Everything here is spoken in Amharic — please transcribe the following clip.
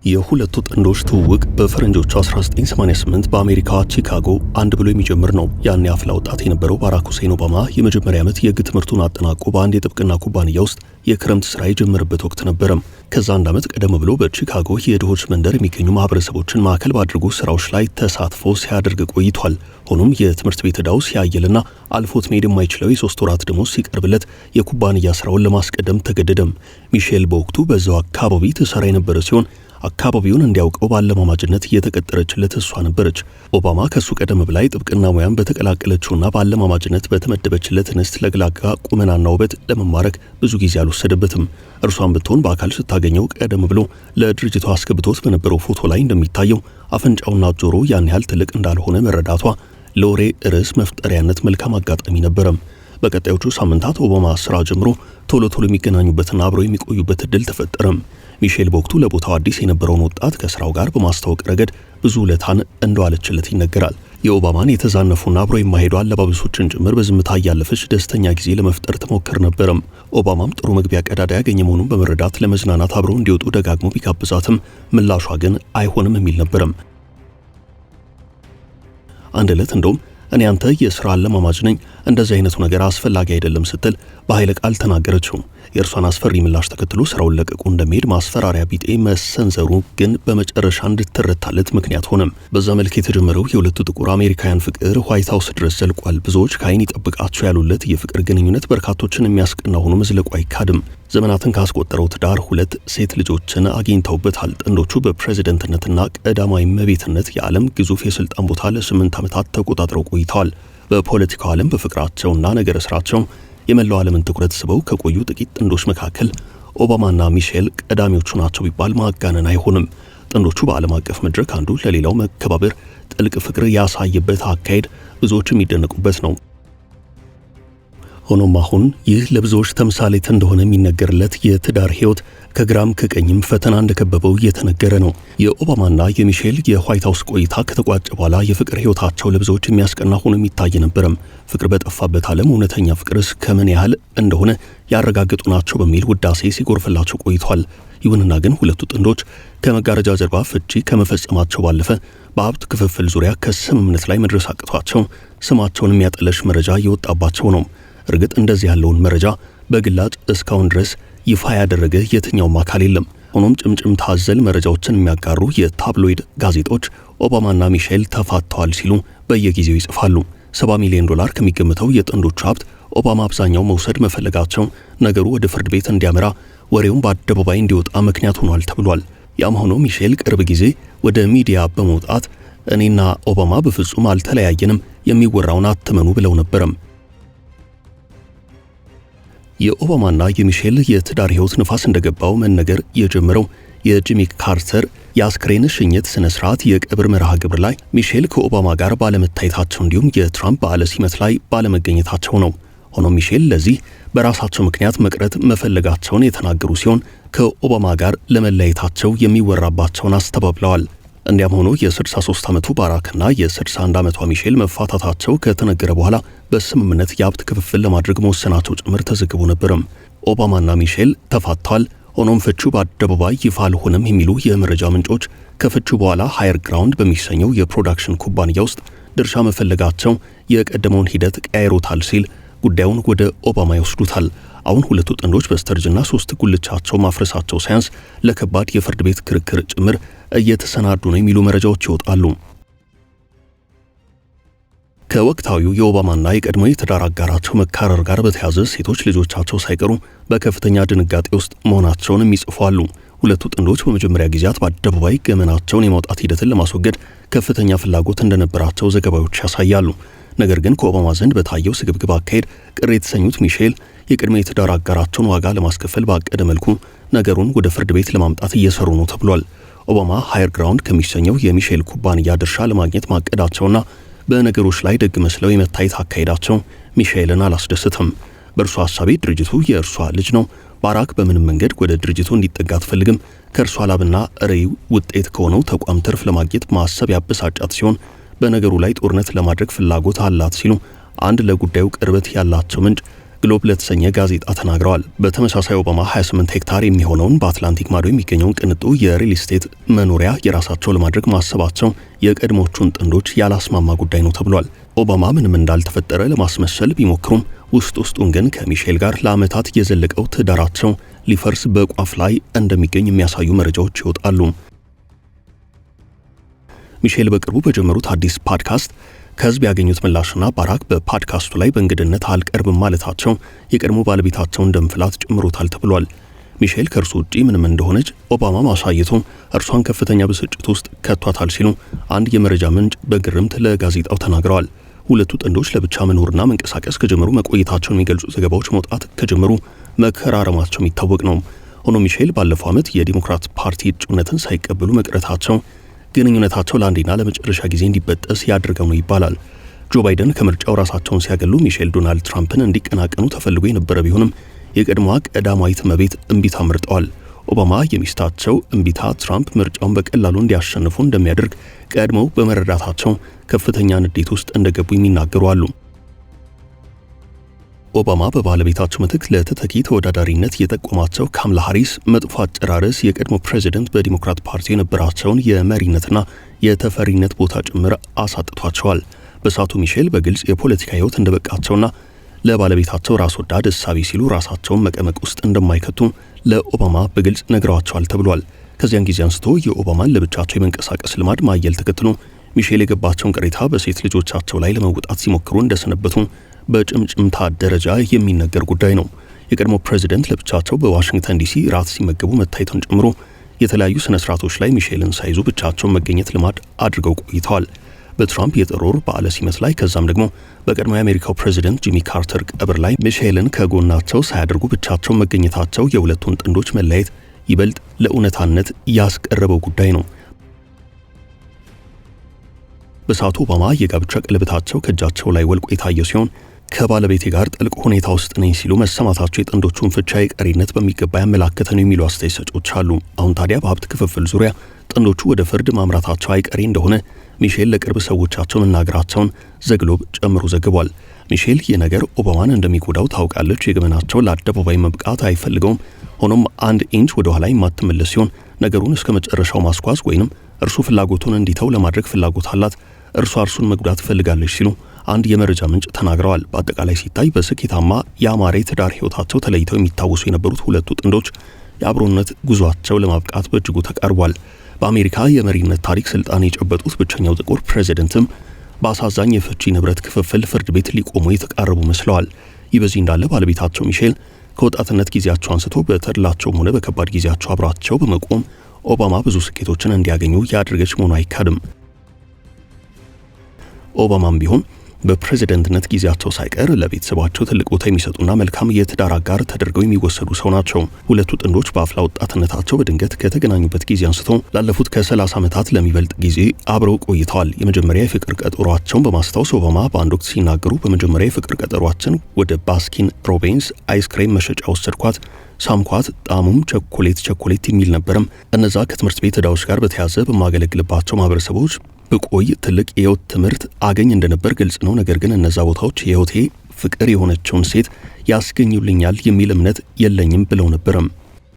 የሁለቱ ጥንዶች ትውውቅ በፈረንጆቹ 1988 በአሜሪካ ቺካጎ አንድ ብሎ የሚጀምር ነው። ያን አፍላ ወጣት የነበረው ባራክ ሁሴን ኦባማ የመጀመሪያ ዓመት የሕግ ትምህርቱን አጠናቆ በአንድ የጥብቅና ኩባንያ ውስጥ የክረምት ስራ የጀመረበት ወቅት ነበረም። ከዛ አንድ ዓመት ቀደም ብሎ በቺካጎ የድሆች መንደር የሚገኙ ማህበረሰቦችን ማዕከል ባድርጉ ስራዎች ላይ ተሳትፎ ሲያደርግ ቆይቷል። ሆኖም የትምህርት ቤት ዕዳው ሲያየልና አልፎት መሄድ የማይችለው የ3 ወራት ደሞዝ ሲቀርብለት የኩባንያ ስራውን ለማስቀደም ተገደደም። ሚሼል በወቅቱ በዛው አካባቢ ትሰራ የነበረ ሲሆን አካባቢውን እንዲያውቀው ባለማማጅነት የተቀጠረችለት እሷ ነበረች። ኦባማ ከሱ ቀደም ብላ ጥብቅና ሙያን በተቀላቀለችውና ባለማማጅነት በተመደበችለት እንስት ለግላጋ ቁመናና ውበት ለመማረክ ብዙ ጊዜ አልወሰደበትም። እርሷን ብትሆን በአካል ስታገኘው ቀደም ብሎ ለድርጅቱ አስገብቶት በነበረው ፎቶ ላይ እንደሚታየው አፍንጫውና ጆሮ ያን ያህል ትልቅ እንዳልሆነ መረዳቷ ለወሬ ርዕስ መፍጠሪያነት መልካም አጋጣሚ ነበረም። በቀጣዮቹ ሳምንታት ኦባማ ስራ ጀምሮ ቶሎ የሚገናኙበትና አብረው የሚቆዩበት እድል ተፈጠረም። ሚሼል በወቅቱ ለቦታው አዲስ የነበረውን ወጣት ከስራው ጋር በማስተዋወቅ ረገድ ብዙ ውለታን እንደዋለችለት ይነገራል። የኦባማን የተዛነፉና አብረው የማይሄዱ አለባበሶችን ጭምር በዝምታ እያለፈች ደስተኛ ጊዜ ለመፍጠር ትሞክር ነበረም። ኦባማም ጥሩ መግቢያ ቀዳዳ ያገኘ መሆኑን በመረዳት ለመዝናናት አብረው እንዲወጡ ደጋግሞ ቢጋብዛትም ምላሿ ግን አይሆንም የሚል ነበረም። አንድ ዕለት እንደውም እኔ አንተ የሥራ አለማማጅ ነኝ፣ እንደዚህ አይነቱ ነገር አስፈላጊ አይደለም ስትል በኃይለ ቃል ተናገረችው። የእርሷን አስፈሪ ምላሽ ተከትሎ ስራውን ለቀቁ እንደሚሄድ ማስፈራሪያ ቢጤ መሰንዘሩ ግን በመጨረሻ እንድትረታለት ምክንያት ሆነም። በዛ መልክ የተጀመረው የሁለቱ ጥቁር አሜሪካውያን ፍቅር ዋይት ሃውስ ድረስ ዘልቋል። ብዙዎች ከዓይን ይጠብቃቸው ያሉለት የፍቅር ግንኙነት በርካቶችን የሚያስቀና ሆኖ መዝለቁ አይካድም። ዘመናትን ካስቆጠረው ትዳር 2 ሴት ልጆችን አግኝተውበታል። ጥንዶቹ በፕሬዝደንትነትና ቀዳማዊ እመቤትነት የዓለም ግዙፍ የስልጣን ቦታ ለ8 ዓመታት ተቆጣጥረው ቆይተዋል። በፖለቲካው ዓለም በፍቅራቸውና ነገረ ስራቸው የመላው ዓለምን ትኩረት ስበው ከቆዩ ጥቂት ጥንዶች መካከል ኦባማና ሚሼል ቀዳሚዎቹ ናቸው ቢባል ማጋነን አይሆንም። ጥንዶቹ በዓለም አቀፍ መድረክ አንዱ ለሌላው መከባበር፣ ጥልቅ ፍቅር ያሳየበት አካሄድ ብዙዎች የሚደነቁበት ነው። ሆኖም አሁን ይህ ለብዙዎች ተምሳሌት እንደሆነ የሚነገርለት የትዳር ህይወት ከግራም ከቀኝም ፈተና እንደከበበው እየተነገረ ነው። የኦባማና የሚሼል የዋይት ሃውስ ቆይታ ከተቋጨ በኋላ የፍቅር ህይወታቸው ለብዙዎች የሚያስቀና ሆኖ የሚታይ ነበረም። ፍቅር በጠፋበት ዓለም እውነተኛ ፍቅርስ ከምን ያህል እንደሆነ ያረጋግጡ ናቸው በሚል ውዳሴ ሲጎርፍላቸው ቆይቷል። ይሁንና ግን ሁለቱ ጥንዶች ከመጋረጃ ጀርባ ፍቺ ከመፈጸማቸው ባለፈ በሀብት ክፍፍል ዙሪያ ከስምምነት ላይ መድረስ አቅቷቸው ስማቸውን የሚያጠለሽ መረጃ እየወጣባቸው ነው። እርግጥ እንደዚህ ያለውን መረጃ በግላጭ እስካሁን ድረስ ይፋ ያደረገ የትኛውም አካል የለም። ሆኖም ጭምጭም ታዘል መረጃዎችን የሚያጋሩ የታብሎይድ ጋዜጦች ኦባማና ሚሼል ተፋተዋል ሲሉ በየጊዜው ይጽፋሉ። $70 ሚሊዮን ከሚገመተው የጥንዶቹ ሀብት ኦባማ አብዛኛው መውሰድ መፈለጋቸው ነገሩ ወደ ፍርድ ቤት እንዲያመራ ወሬውን በአደባባይ እንዲወጣ ምክንያት ሆኗል ተብሏል። ያም ሆኖ ሚሼል ቅርብ ጊዜ ወደ ሚዲያ በመውጣት እኔና ኦባማ በፍጹም አልተለያየንም፣ የሚወራውን አትመኑ ብለው ነበረም። የኦባማና የሚሼል የትዳር ህይወት ንፋስ እንደገባው መነገር የጀመረው የጂሚ ካርተር የአስክሬን ሽኝት ስነ ስርዓት የቀብር መርሃ ግብር ላይ ሚሼል ከኦባማ ጋር ባለመታየታቸው እንዲሁም የትራምፕ በዓለ ሲመት ላይ ባለመገኘታቸው ነው። ሆኖም ሚሼል ለዚህ በራሳቸው ምክንያት መቅረት መፈለጋቸውን የተናገሩ ሲሆን ከኦባማ ጋር ለመለያየታቸው የሚወራባቸውን አስተባብለዋል። እንዲያም ሆኖ የ63 ዓመቱ ባራክና የ61 ዓመቷ ሚሼል መፋታታቸው ከተነገረ በኋላ በስምምነት የሀብት ክፍፍል ለማድረግ መወሰናቸው ጭምር ተዘግቦ ነበርም። ኦባማና ሚሼል ተፋተዋል። ሆኖም ፍቹ በአደባባይ ይፋ አልሆነም የሚሉ የመረጃ ምንጮች ከፍቹ በኋላ ሃየር ግራውንድ በሚሰኘው የፕሮዳክሽን ኩባንያ ውስጥ ድርሻ መፈለጋቸው የቀደመውን ሂደት ቀያይሮታል ሲል ጉዳዩን ወደ ኦባማ ይወስዱታል። አሁን ሁለቱ ጥንዶች በስተርጅና 3 ጉልቻቸው ማፍረሳቸው ሳያንስ ለከባድ የፍርድ ቤት ክርክር ጭምር እየተሰናዱ ነው የሚሉ መረጃዎች ይወጣሉ። ከወቅታዊው የኦባማና የቀድሞ የትዳር አጋራቸው መካረር ጋር በተያያዘ ሴቶች ልጆቻቸው ሳይቀሩ በከፍተኛ ድንጋጤ ውስጥ መሆናቸውን የሚጽፏሉ። ሁለቱ ጥንዶች በመጀመሪያ ጊዜያት በአደባባይ ገመናቸውን የማውጣት ሂደትን ለማስወገድ ከፍተኛ ፍላጎት እንደነበራቸው ዘገባዎች ያሳያሉ። ነገር ግን ከኦባማ ዘንድ በታየው ስግብግብ አካሄድ ቅር የተሰኙት ሚሼል የቅድመ የትዳር አጋራቸውን ዋጋ ለማስከፈል ባቀደ መልኩ ነገሩን ወደ ፍርድ ቤት ለማምጣት እየሰሩ ነው ተብሏል። ኦባማ ሃየር ግራውንድ ከሚሰኘው የሚሼል ኩባንያ ድርሻ ለማግኘት ማቀዳቸውና በነገሮች ላይ ደግ መስለው የመታየት አካሄዳቸው ሚሼልን አላስደስትም። በእርሷ ሐሳቤ ድርጅቱ የእርሷ ልጅ ነው። ባራክ በምንም መንገድ ወደ ድርጅቱ እንዲጠጋ አትፈልግም። ከእርሷ ላብና ርዕይ ውጤት ከሆነው ተቋም ትርፍ ለማግኘት ማሰብ ያበሳጫት ሲሆን በነገሩ ላይ ጦርነት ለማድረግ ፍላጎት አላት ሲሉ አንድ ለጉዳዩ ቅርበት ያላቸው ምንጭ ግሎብ ለተሰኘ ጋዜጣ ተናግረዋል። በተመሳሳይ ኦባማ 28 ሄክታር የሚሆነውን በአትላንቲክ ማዶ የሚገኘውን ቅንጡ የሪል ስቴት መኖሪያ የራሳቸው ለማድረግ ማሰባቸው የቀድሞቹን ጥንዶች ያላስማማ ጉዳይ ነው ተብሏል። ኦባማ ምንም እንዳልተፈጠረ ለማስመሰል ቢሞክሩም ውስጡን ግን ከሚሼል ጋር ለዓመታት የዘለቀው ትዳራቸው ሊፈርስ በቋፍ ላይ እንደሚገኝ የሚያሳዩ መረጃዎች ይወጣሉ። ሚሼል በቅርቡ በጀመሩት አዲስ ፖድካስት ከህዝብ ያገኙት ምላሽና ባራክ በፖድካስቱ ላይ በእንግድነት አልቀርብም ማለታቸው የቀድሞ ባለቤታቸውን ደም ፍላት ጨምሮታል ተብሏል። ሚሼል ከእርሱ ውጪ ምንም እንደሆነች ኦባማ ማሳየቱ እርሷን ከፍተኛ ብስጭት ውስጥ ከቷታል ሲሉ አንድ የመረጃ ምንጭ በግርምት ለጋዜጣው ተናግረዋል። ሁለቱ ጥንዶች ለብቻ መኖርና መንቀሳቀስ ከጀመሩ መቆየታቸውን የሚገልጹ ዘገባዎች መውጣት ከጀመሩ መከራረማቸው የሚታወቅ ነው። ሆኖም ሚሼል ባለፈው ዓመት የዲሞክራት ፓርቲ እጩነትን ሳይቀበሉ መቅረታቸው ግንኙነታቸው ለአንዴና ለመጨረሻ ጊዜ እንዲበጠስ ያድርገው ነው ይባላል። ጆ ባይደን ከምርጫው ራሳቸውን ሲያገሉ ሚሼል ዶናልድ ትራምፕን እንዲቀናቀኑ ተፈልጎ የነበረ ቢሆንም የቀድሞዋ ቀዳማዊት እመቤት እምቢታ መርጠዋል። ኦባማ የሚስታቸው እምቢታ ትራምፕ ምርጫውን በቀላሉ እንዲያሸንፉ እንደሚያደርግ ቀድመው በመረዳታቸው ከፍተኛ ንዴት ውስጥ እንደገቡ የሚናገሩ አሉ። ኦባማ በባለቤታቸው ምትክ ለተተኪ ተወዳዳሪነት የጠቆማቸው ካማላ ሃሪስ መጥፎ አጨራረስ የቀድሞ ፕሬዚደንት በዲሞክራት ፓርቲ የነበራቸውን የመሪነትና የተፈሪነት ቦታ ጭምር አሳጥቷቸዋል። በሳቱ ሚሼል በግልጽ የፖለቲካ ሕይወት እንደበቃቸውና ለባለቤታቸው ራስ ወዳድ እሳቤ ሲሉ ራሳቸውን መቀመቅ ውስጥ እንደማይከቱ ለኦባማ በግልጽ ነግረዋቸዋል ተብሏል። ከዚያን ጊዜ አንስቶ የኦባማን ለብቻቸው የመንቀሳቀስ ልማድ ማየል ተከትሎ ሚሼል የገባቸውን ቅሬታ በሴት ልጆቻቸው ላይ ለመውጣት ሲሞክሩ እንደሰነበቱ በጭምጭምታ ደረጃ የሚነገር ጉዳይ ነው። የቀድሞ ፕሬዚደንት ለብቻቸው በዋሽንግተን ዲሲ ራት ሲመገቡ መታየቱን ጨምሮ የተለያዩ ስነ ስርዓቶች ላይ ሚሼልን ሳይዙ ብቻቸውን መገኘት ልማድ አድርገው ቆይተዋል። በትራምፕ የጥር ወር በዓለ ሲመት ላይ ከዛም ደግሞ በቀድሞ የአሜሪካው ፕሬዚደንት ጂሚ ካርተር ቀብር ላይ ሚሼልን ከጎናቸው ሳያደርጉ ብቻቸውን መገኘታቸው የሁለቱን ጥንዶች መለያየት ይበልጥ ለእውነታነት ያስቀረበው ጉዳይ ነው። በሳቱ ኦባማ የጋብቻ ቀለበታቸው ከእጃቸው ላይ ወልቆ የታየ ሲሆን ከባለቤቴ ጋር ጥልቅ ሁኔታ ውስጥ ነኝ ሲሉ መሰማታቸው የጥንዶቹን ፍቻ የቀሪነት በሚገባ ያመላከተ ነው የሚሉ አስተያየት ሰጪዎች አሉ። አሁን ታዲያ በሀብት ክፍፍል ዙሪያ ጥንዶቹ ወደ ፍርድ ማምራታቸው አይቀሬ እንደሆነ ሚሼል ለቅርብ ሰዎቻቸው መናገራቸውን ዘግሎብ ጨምሮ ዘግቧል። ሚሼል ይህ ነገር ኦባማን እንደሚጎዳው ታውቃለች። የገመናቸው ለአደባባይ መብቃት አይፈልገውም። ሆኖም አንድ ኢንች ወደ ኋላ የማትመለስ ሲሆን ነገሩን እስከ መጨረሻው ማስጓዝ ወይንም እርሱ ፍላጎቱን እንዲተው ለማድረግ ፍላጎት አላት፣ እርሱን መጉዳት ትፈልጋለች ሲሉ አንድ የመረጃ ምንጭ ተናግረዋል። በአጠቃላይ ሲታይ በስኬታማ የአማረ ትዳር ህይወታቸው ተለይተው የሚታወሱ የነበሩት ሁለቱ ጥንዶች የአብሮነት ጉዟቸው ለማብቃት በእጅጉ ተቃርቧል። በአሜሪካ የመሪነት ታሪክ ስልጣን የጨበጡት ብቸኛው ጥቁር ፕሬዚደንትም በአሳዛኝ የፍቺ ንብረት ክፍፍል ፍርድ ቤት ሊቆሙ የተቃረቡ መስለዋል። ይህ በዚህ እንዳለ ባለቤታቸው ሚሼል ከወጣትነት ጊዜያቸው አንስቶ በተድላቸውም ሆነ በከባድ ጊዜያቸው አብራቸው በመቆም ኦባማ ብዙ ስኬቶችን እንዲያገኙ ያደረገች መሆኑ አይካድም። ኦባማም ቢሆን በፕሬዚደንትነት ጊዜያቸው ሳይቀር ለቤተሰባቸው ትልቅ ቦታ የሚሰጡና መልካም የትዳር አጋር ተደርገው የሚወሰዱ ሰው ናቸው። ሁለቱ ጥንዶች በአፍላ ወጣትነታቸው በድንገት ከተገናኙበት ጊዜ አንስቶ ላለፉት ከ30 ዓመታት ለሚበልጥ ጊዜ አብረው ቆይተዋል። የመጀመሪያ የፍቅር ቀጠሯቸውን በማስታወስ ኦባማ በአንድ ወቅት ሲናገሩ በመጀመሪያ የፍቅር ቀጠሯችን ወደ ባስኪን ሮቢንስ አይስክሬም መሸጫ ወሰድኳት፣ ሳምኳት፣ ጣሙም ቸኮሌት የሚል ነበርም። እነዛ ከትምህርት ቤት ዕዳዎች ጋር በተያያዘ በማገለግልባቸው ማህበረሰቦች ብቆይ ትልቅ የህይወት ትምህርት አገኝ እንደነበር ግልጽ ነው። ነገር ግን እነዛ ቦታዎች የህይወቴ ፍቅር የሆነችውን ሴት ያስገኙልኛል የሚል እምነት የለኝም ብለው ነበርም።